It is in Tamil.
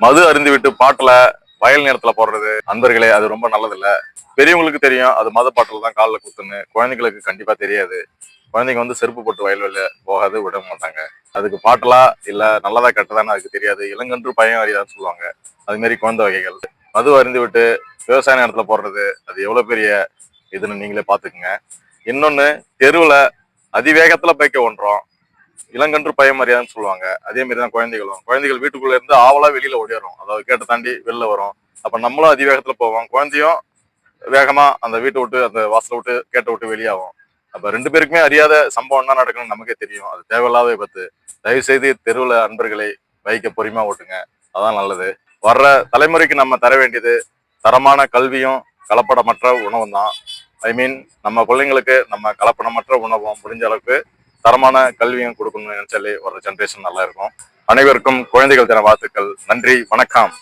மது அருந்து விட்டு பாட்டுல வயல் நேரத்துல போடுறது நண்பர்களே, அது ரொம்ப நல்லது இல்ல. பெரியவங்களுக்கு தெரியும் அது மது பாட்டில் தான் காலில் குத்துன்னு. குழந்தைங்களுக்கு கண்டிப்பா தெரியாது. குழந்தைங்க வந்து செருப்பு போட்டு வயல்வெளியில போகாது விட மாட்டாங்க. அதுக்கு பாட்டலா இல்ல நல்லதா கெட்டதான்னு அதுக்கு தெரியாது. இளங்கன்று பயம் அறியாதுன்னு சொல்லுவாங்க. அது மாதிரி குழந்தை வகைகள் மது அருந்து விட்டு விவசாய நேரத்துல போடுறது அது எவ்வளவு பெரிய இதுன்னு நீங்களே பாத்துக்குங்க. இன்னொன்னு, தெருவுல அதிவேகத்துல பைக்க ஓட்டுறோம். இளங்கன்று பயம் அறியாதுன்னு சொல்லுவாங்க. அதே மாதிரிதான் குழந்தைகளும். குழந்தைகள் வீட்டுக்குள்ள இருந்து ஆவலா வெளியில ஓடிடும். அதாவது கேட்ட தாண்டி வெளில வரும். அப்ப நம்மளும் அதிவேகத்துல போவோம். குழந்தையும் வேகமா அந்த வீட்டை விட்டு அந்த வாசலை விட்டு கேட்ட விட்டு வெளியாகும். அப்ப ரெண்டு பேருக்குமே அறியாத சம்பவம் என்ன நடக்கணும்னு நமக்கே தெரியும். அது தேவையில்லாத விபத்து. தயவு செய்து தெருவுல அன்பர்களை பைக்கை பொறுமையா ஓட்டுங்க. அதான் நல்லது. வர்ற தலைமுறைக்கு நம்ம தர வேண்டியது தரமான கல்வியும் கலப்படமற்ற உணவும் தான். ஐ மீன், நம்ம பிள்ளைங்களுக்கு நம்ம கலப்படமற்ற உணவும் முடிஞ்ச அளவுக்கு தரமான கல்வியும் கொடுக்கணும்னு நினைச்சாலே ஒரு ஜென்ரேஷன் நல்லா இருக்கும். அனைவருக்கும் குழந்தைகள் தின வாழ்த்துக்கள். நன்றி, வணக்கம்.